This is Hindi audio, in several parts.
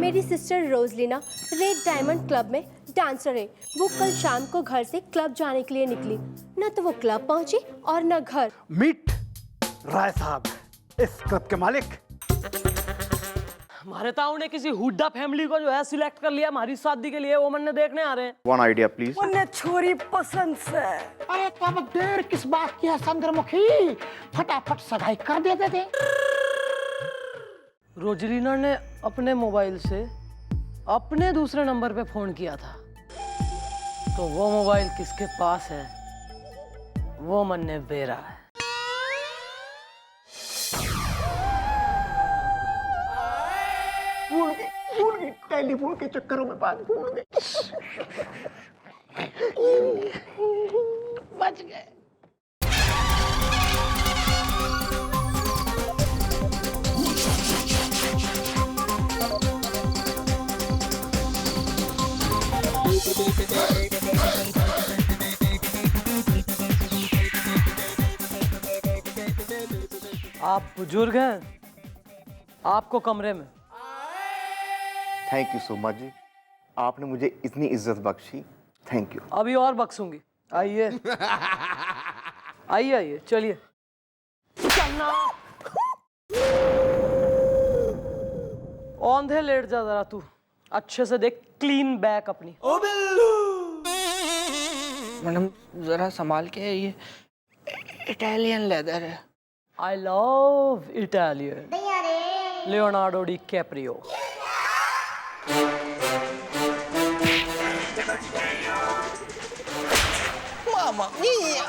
मेरी सिस्टर रोजलिना रेड डायमंड क्लब में डांसर है। वो कल शाम को घर से क्लब जाने के लिए निकली, न तो वो क्लब पहुंची और न घर। मीट राय साहब, इस क्लब के मालिक। हमारे ताऊ ने किसी हुड्डा फैमिली को जो है सिलेक्ट कर लिया हमारी शादी के लिए, वो मन देखने आ रहे हैं। One idea please. उन्हें छोरी पसंद से। अरे तो अब देर किस बात की है चंद्रमुखी, फटाफट सगाई कर देते थे। रोजलिना ने अपने मोबाइल से अपने दूसरे नंबर पे फोन किया था, तो वो मोबाइल किसके पास है वो मन ने बेरा है। भूल गई टेलीफोन के चक्करों में बात भूल गई। बच गए। आप बुजुर्ग हैं, आपको कमरे में। थैंक यू सो मच जी, आपने मुझे इतनी इज्जत बख्शी, थैंक यू। अभी और बख्शूंगी, आइए आइए आइए, चलिए चलना। औंधे लेट जा जरा, तू अच्छे से देख, क्लीन बैक अपनी। मैडम जरा संभाल के, ये इटालियन लेदर है। I love Italian. Leonardo DiCaprio. मामा मिया।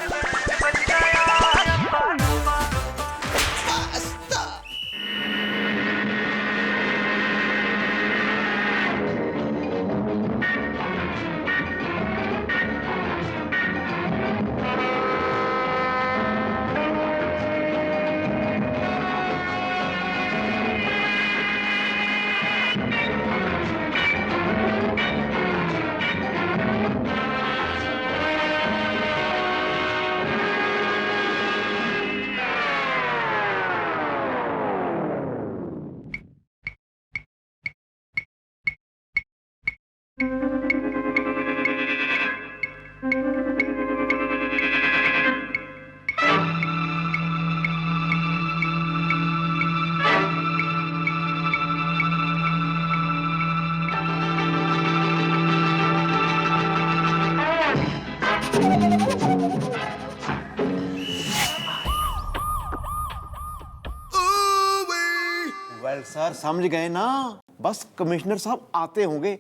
वेल सर, समझ गए ना, बस कमिश्नर साहब आते होंगे,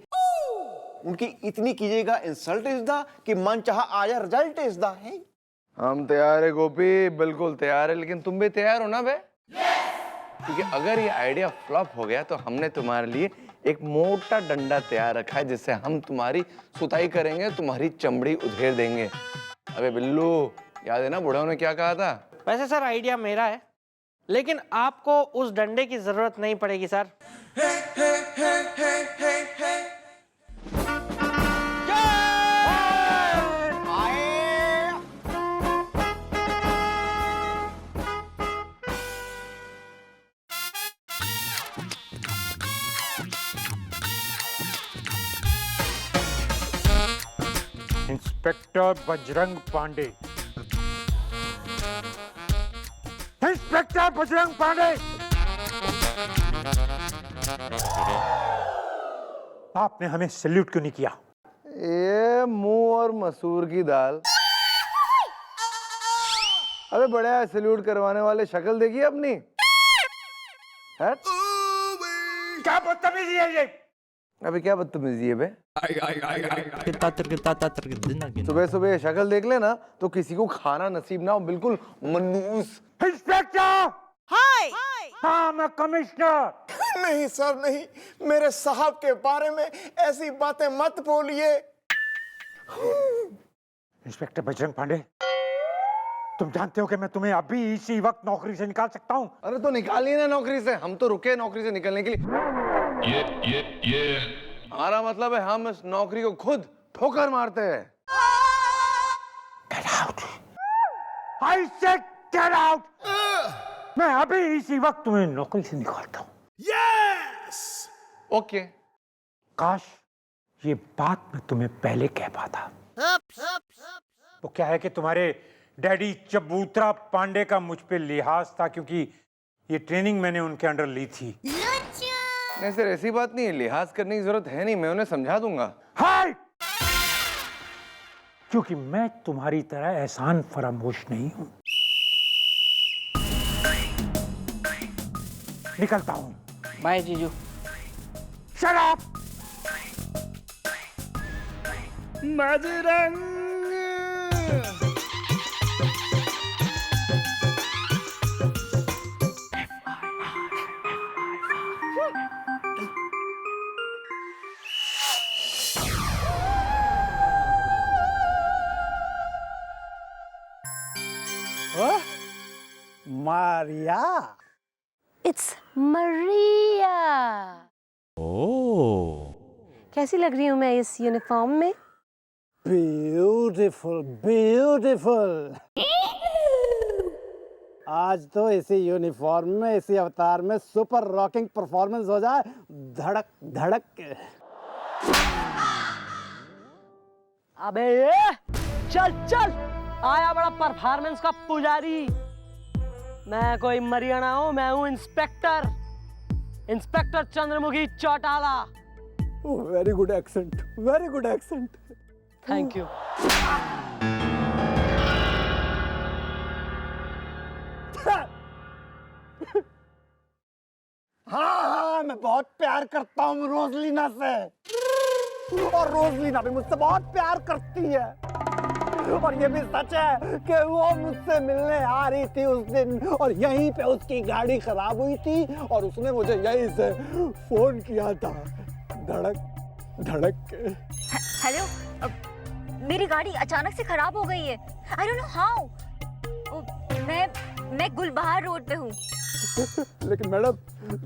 उनकी इतनी कीजिएगा इंसल्ट इज द कि मन चाहा आया रिजल्ट इज द है। हम तैयार है गोपी, बिल्कुल तैयार है, लेकिन तुम भी तैयार हो ना बे? क्योंकि अगर ये आइडिया फ्लॉप हो गया तो हमने तुम्हारे लिए एक मोटा डंडा तैयार रखा है, जिससे हम तुम्हारी सुताई करेंगे, तुम्हारी चमड़ी उधेड़ देंगे। अबे बिल्लू, याद है ना बुढ़ाओं ने क्या कहा था? वैसे सर आइडिया मेरा है, लेकिन आपको उस डंडे की जरूरत नहीं पड़ेगी sir. Inspector Bajrang Pandey. Inspector Bajrang Pandey, आपने हमें सैल्यूट क्यों नहीं किया? ये मुंह और मसूर की दाल। अबे बड़ा सैल्यूट करवाने वाले शक्ल देखिए अपनी। क्या बदतमीजी है ये? अबे क्या बदतमीजी है बे? सुबह सुबह शक्ल देख लेना तो किसी को खाना नसीब ना हो, बिल्कुल मनूस। इंस्पेक्टर! हाय! हाँ, मैं कमिश्नर। नहीं सर नहीं, मेरे साहब के बारे में ऐसी बातें मत बोलिए। इंस्पेक्टर बजरंग पांडे, तुम जानते हो कि मैं तुम्हें अभी इसी वक्त नौकरी से निकाल सकता हूँ। अरे तो निकालिए ना नौकरी से, हम तो रुके नौकरी से निकलने के लिए। ये हमारा मतलब है हम इस नौकरी को खुद ठोकर मारते हैं। Get out! I said get out! मैं अभी इसी वक्त तुम्हें नौकरी से निकालता हूँ। ओके, काश ये बात मैं तुम्हें पहले कह पाता। तो क्या है कि तुम्हारे डैडी चबूतरा पांडे का मुझ पे लिहाज था, क्योंकि ये ट्रेनिंग मैंने उनके अंडर ली थी। नहीं सर, ऐसी बात नहीं है, लिहाज करने की जरूरत है नहीं, मैं उन्हें समझा दूंगा। हाय! क्योंकि मैं तुम्हारी तरह एहसान फरामोश नहीं हूं। निकलता हूं। बाय जीजू। Shut up! Maria. It's Maria. कैसी लग रही हूँ मैं इस यूनिफॉर्म में? Beautiful beautiful. आज तो इसी यूनिफॉर्म में, इसी अवतार में सुपर रॉकिंग परफॉर्मेंस हो जाए, धड़क धड़क के। अबे ये चल चल, आया बड़ा परफॉर्मेंस का पुजारी। मैं कोई मरियाना हूं, मैं हूं inspector, inspector Chandramukhi Chautala. Very good accent, very good accent. Thank you. हाँ, मैं बहुत प्यार करता हूँ रोजलीना से, और रोजलीना भी मुझसे बहुत प्यार करती है। और ये भी सच है कि वो मुझसे मिलने आ रही थी उस दिन, और यहीं पे उसकी गाड़ी खराब हुई थी, और उसने मुझे यहीं से फोन किया था, धड़क धड़क के। हेलो, मेरी गाड़ी अचानक से खराब हो गई है। I don't know how. मैं गुलबहार रोड पे हूँ। लेकिन मैडम,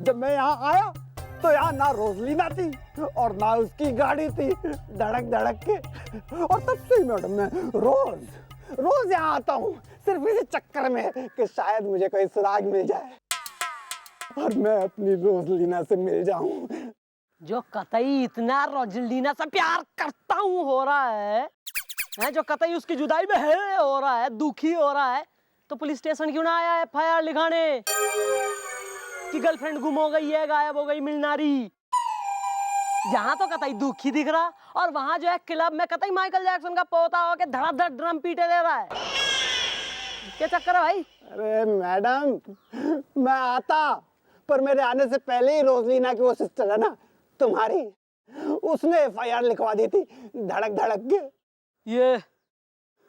जब मैं यहाँ आया तो यहाँ ना रोजलीना थी और ना उसकी गाड़ी थी, धड़क धड़क के। और तब से ही मैडम मैं रोज यहाँ आता हूँ, सिर्फ इसी चक्कर में कि शायद मुझे कोई सुराग मिल जाए और मैं अपनी रोजलीना से मिल जाऊं। जो कतई इतना रोजलीना से प्यार करता हूँ हो रहा है, जो कतई उसकी जुदाई में है हो रहा है, दुखी हो रहा है, तो पुलिस स्टेशन क्यों ना आया एफआईआर लिखाने कि गर्लफ्रेंड गुम हो गई है, गायब हो गई, मिलना रही। यहाँ तो कतई दुखी दिख रहा, और वहां जो है क्लब में कतई माइकल जैक्सन का पोता होके धड़ाधड़ ड्रम पीटे दे रहा है। क्या चक्कर है भाई? अरे मैडम, मैं आता, पर मेरे आने से पहले ही रोजलीना की वो सिस्टर है ना तुम्हारी, उसने एफआईआर लिखवा दी थी, धड़क धड़क के। ये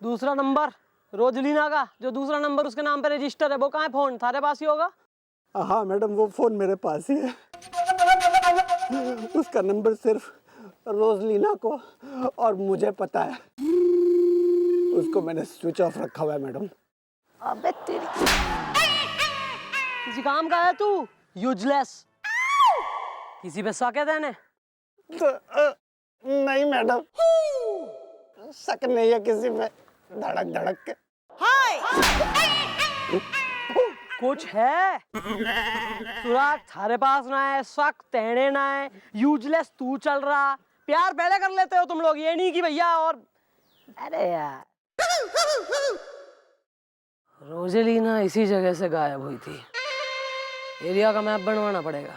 दूसरा नंबर रोजलीना का, जो दूसरा नंबर उसके नाम पे रजिस्टर है, वो कहाँ है? फोन थारे पास ही होगा। हाँ मैडम, वो फोन मेरे पास ही है। उसका नंबर सिर्फ रोजलीना को और मुझे पता है। उसको मैंने स्विच ऑफ रखा हुआ है मैडम। अबे तेरी किसी काम का है तू? यूजलेस। किसी पे शक है तेने? नहीं मैडम, शक नहीं है किसी पे, धड़क धड़क के। कुछ है सुराग थारे पास ना है, शक तेने ना है, यूजलेस तू चल रहा। प्यार पहले कर लेते हो तुम लोग, ये नहीं कि भैया। और अरे यार, रोजेलिना इसी जगह से गायब हुई थी। एरिया का मैप बनवाना पड़ेगा।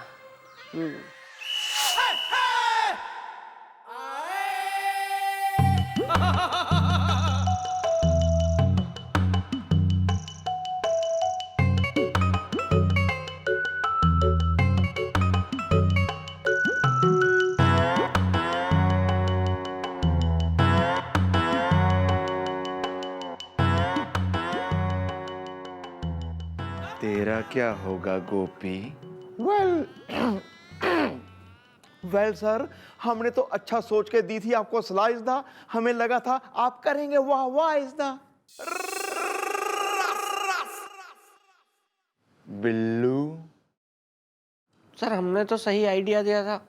तेरा क्या होगा गोपी? वेल सर, हमने तो अच्छा सोच के दी थी आपको सलाह इज़्दा, हमें लगा था आप करेंगे वाह वाह इज़्दा। बिल्लू, सर हमने तो सही आइडिया दिया था।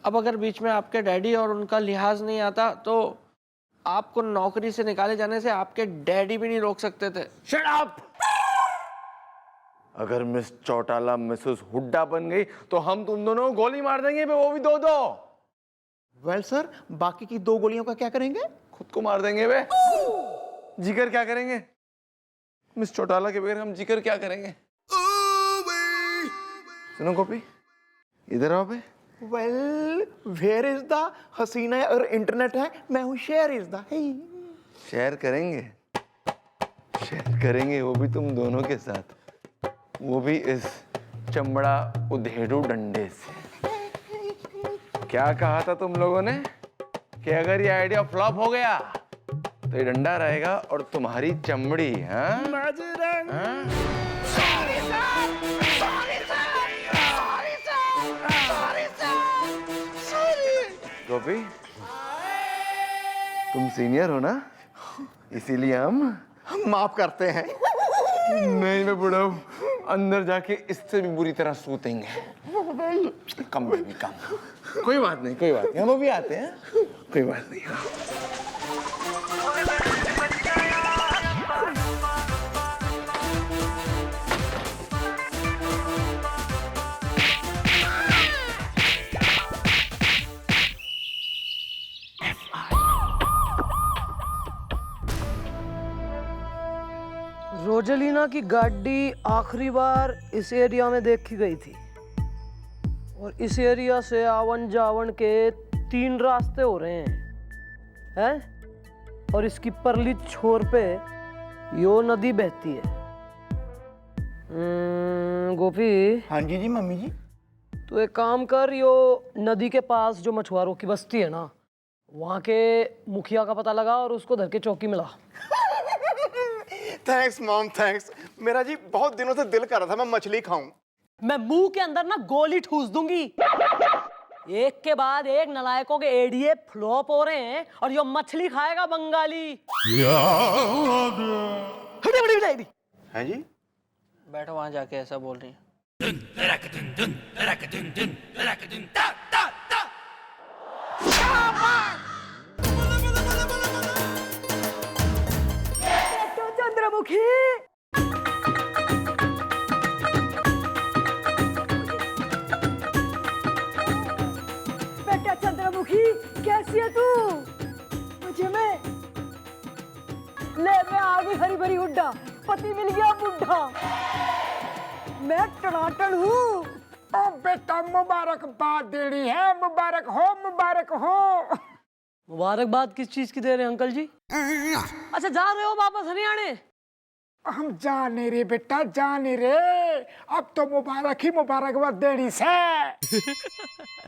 अब अगर बीच में आपके डैडी और उनका लिहाज नहीं आता तो आपको नौकरी से निकाले जाने से आपके डैडी भी नहीं रोक सकते थे। Shut up! अगर मिस चौटाला मिसेस हुड्डा बन गई तो हम तुम दोनों को गोली मार देंगे, वो भी दो दो। वेल सर, बाकी की 2 गोलियों का क्या करेंगे? खुद को मार देंगे बे। जिगर क्या करेंगे? मिस चौटाला के बगैर हम जिगर क्या करेंगे? सुनो गोपी, इधर आओ बे। वेल, वेयर इज द हसीना और इंटरनेट है, मैं हूँ शेयर इज द। शेयर करेंगे, शेयर करेंगे, वो भी तुम दोनों के साथ, वो भी इस चमड़ा उधेड़ू डंडे से। क्या कहा था तुम लोगों ने कि अगर ये आइडिया फ्लॉप हो गया तो ये डंडा रहेगा और तुम्हारी चमड़ी, हाँ? गोपी, तुम सीनियर हो ना, इसीलिए हम माफ करते हैं। नहीं, मैं बुढ़ा हूँ, अंदर जाके इससे भी बुरी तरह सूतेंगे। कम बेबी कम। कोई बात नहीं, कोई बात नहीं, हम अभी आते हैं, कोई बात नहीं। रोजेलिना की गाड़ी आखिरी बार इस एरिया में देखी गई थी और इस एरिया से आवन जावन के 3 रास्ते हो रहे हैं और इसकी परली छोर पे यो नदी बहती है। गोपी, हाँ जी मम्मी जी। तो एक काम कर, यो नदी के पास जो मछुआरों की बस्ती है ना, वहाँ के मुखिया का पता लगा और उसको धर के चौकी मिला। Thanks mom, thanks. मेरा जी बहुत दिनों से दिल कर रहा था मैं मछली खाऊं। मैं मुंह के अंदर ना गोली ठूस दूंगी। एक के बाद एक नलायकों के एडीए फ्लॉप हो रहे हैं और यो मछली खाएगा बंगाली। हैं जी? बैठो वहां जाके, ऐसा बोल रही है। चंद्रमुखी, बेटा चंद्रमुखी, कैसी है तू? मुझे में ले, मैं आ गई हरी भरी हुड्डा, पति मिल गया बुढ़ा, मैं टनाटन हूँ। ओ बेटा, मुबारकबाद देनी है, मुबारक हो, मुबारक हो। मुबारकबाद किस चीज की दे रहे हैं अंकल जी? अच्छा, जा रहे हो वापस हरियाणा? हम जाने रे बेटा, जाने रे, अब तो मुबारक ही मुबारकबाद देनी से।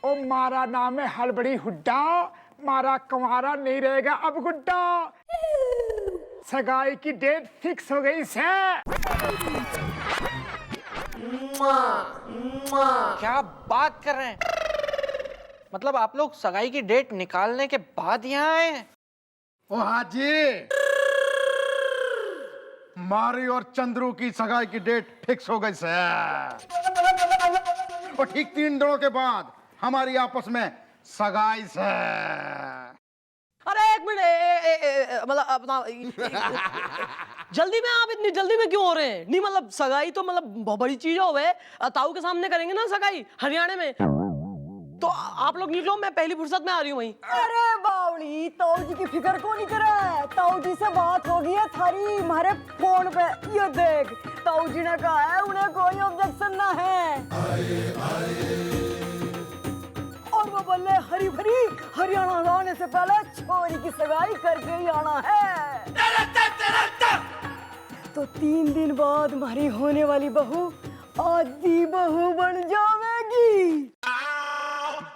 ओ मारा नाम है हलबड़ी हुड्डा, मारा कुंवारा नहीं रहेगा अब गुड्डा, सगाई की डेट फिक्स हो गई से। क्या बात कर रहे हैं? मतलब आप लोग सगाई की डेट निकालने के बाद यहाँ आए हैं? ओ हाजी, मारी और चंद्रू की सगाई की डेट फिक्स हो गई से, और ठीक 3 दिनों के बाद हमारी आपस में सगाई से। अरे एक मिनट, मतलब अपना जल्दी में, आप इतनी जल्दी में क्यों हो रहे हैं? नहीं मतलब सगाई तो मतलब बहुत बड़ी चीज हो गए, ताऊ के सामने करेंगे ना सगाई हरियाणा में, तो आप लोग निकलो, मैं पहली फुर्सत में आ रही हूँ वहीं। अरे बावली, ताऊ जी की फिक्र को नहीं करे, ताऊ जी से बात हो गई है थारी हमारे फोन पे, ये देख, ताऊ जी ने कहा है उन्हें कोई ऑब्जेक्शन ना है। और वो बोले हरी भरी हरियाणा आने से पहले छोरी की सगाई करके ही आना है। तो 3 दिन बाद हमारी होने वाली बहू आदि बहू बन जाएगी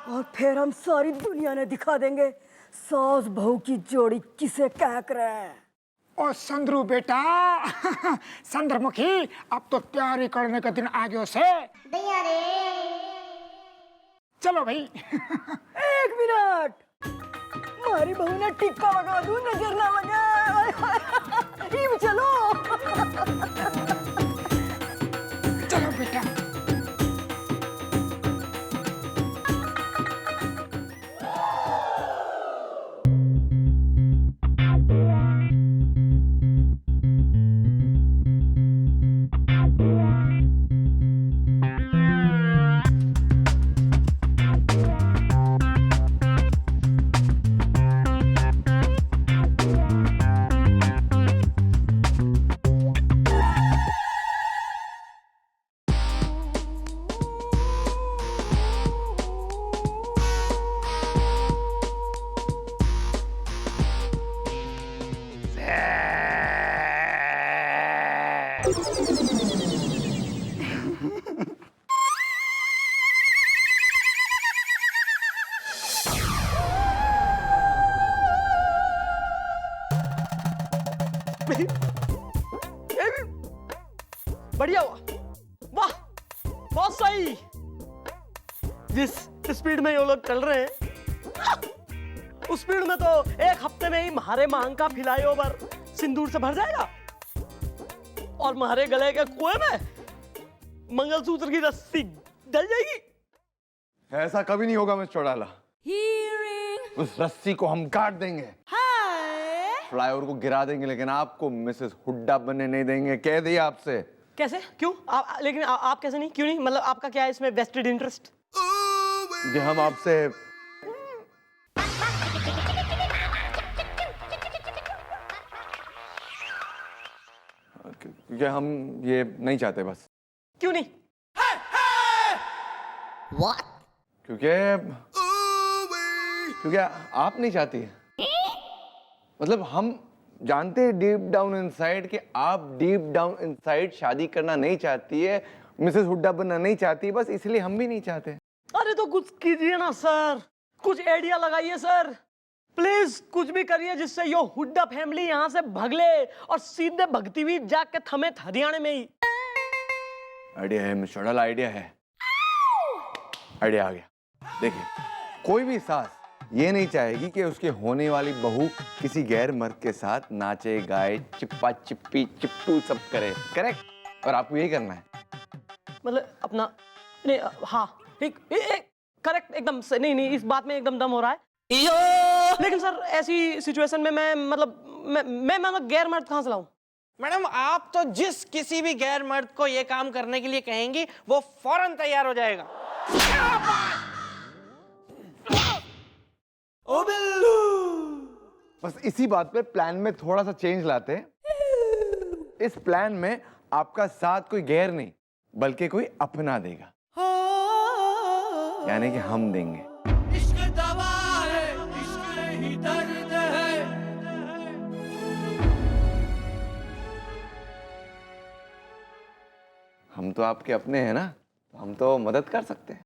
और फिर हम सारी दुनिया ने दिखा देंगे सास बहू की जोड़ी किसे कह करे। ओ संद्रू बेटा, चंद्रमुखी, अब तो तैयारी करने का दिन आ गया से। चलो भाई। एक मिनट, हमारी बहू ने टिक्का लगा दूं, नजर ना लगे। ये चलो। चलो बेटा। बढ़िया हुआ, वाह बहुत सही। जिस स्पीड में ये लोग चल रहे हैं उस स्पीड में तो एक हफ्ते में ही म्हारे मांग का फ्लाईओवर सिंदूर से भर जाएगा और म्हारे गले के कुएं में मंगलसूत्र की रस्सी डल जाएगी। ऐसा कभी नहीं होगा मिस चौड़ाला। उस रस्सी को हम काट देंगे, फ्लाईओवर को गिरा देंगे, लेकिन आपको मिसेस हुड्डा बनने नहीं देंगे। कह दिया आपसे। कैसे, क्यों लेकिन आप कैसे नहीं, क्यों नहीं, मतलब आपका क्या है इसमें वेस्टेड इंटरेस्ट? कि हम आपसे कि हम ये नहीं चाहते बस। क्यों नहीं? क्योंकि आप नहीं चाहती है। मतलब हम जानते हैं डीप डाउन इनसाइड कि आप डीप डाउन इनसाइड शादी करना नहीं चाहती है, मिसेस हुड्डा बनना नहीं चाहती, बस इसलिए हम भी नहीं चाहते। अरे तो कुछ कीजिए ना सर, कुछ आइडिया लगाइए सर, प्लीज कुछ भी करिए जिससे यो हुड्डा फैमिली यहाँ से भग ले और सीधे भगती हुई जाके थमे हरियाणा में ही। आइडिया है मिस चौड़ाला, आइडिया है, आइडिया आ गया। देखिए, कोई भी सास ये नहीं चाहेगी कि उसके होने वाली बहू किसी गैर मर्द के साथ नाचे गाए, चिप्पा चिप्पी चिप्पू सब करे, करेक्ट? और आपको यही करना है। मतलब अपना नहीं, हाँ ठीक, करेक्ट, एकदम नहीं, इस बात में एकदम दम हो रहा है। लेकिन सर ऐसी सिचुएशन में मैं मतलब गैर मर्द कहाँ से लाऊं? मैडम आप तो जिस किसी भी गैर मर्द को ये काम करने के लिए कहेंगी वो फौरन तैयार हो जाएगा। ओ बिल्लू! बस इसी बात पे प्लान में थोड़ा सा चेंज लाते हैं। इस प्लान में आपका साथ कोई गैर नहीं बल्कि कोई अपना देगा, यानी कि हम देंगे। इश्क दवा है, इश्क ही दर्द है। हम तो आपके अपने हैं ना, हम तो मदद कर सकते हैं।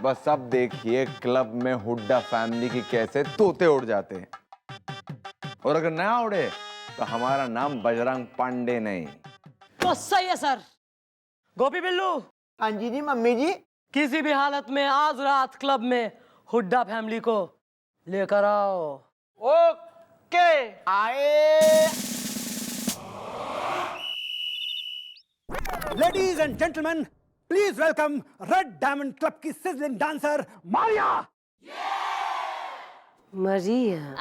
बस अब देखिए क्लब में हुड्डा फैमिली की कैसे तोते उड़ जाते हैं, और अगर ना उड़े तो हमारा नाम बजरंग पांडे नहीं। तो सही है सर। गोपी बिल्लू। हाँ जी जी मम्मी जी। किसी भी हालत में आज रात क्लब में हुड्डा फैमिली को लेकर आओ। ओके, आए। Ladies and gentleman, please welcome red diamond club की सिजलिंग डांसर मारिया। मरिया।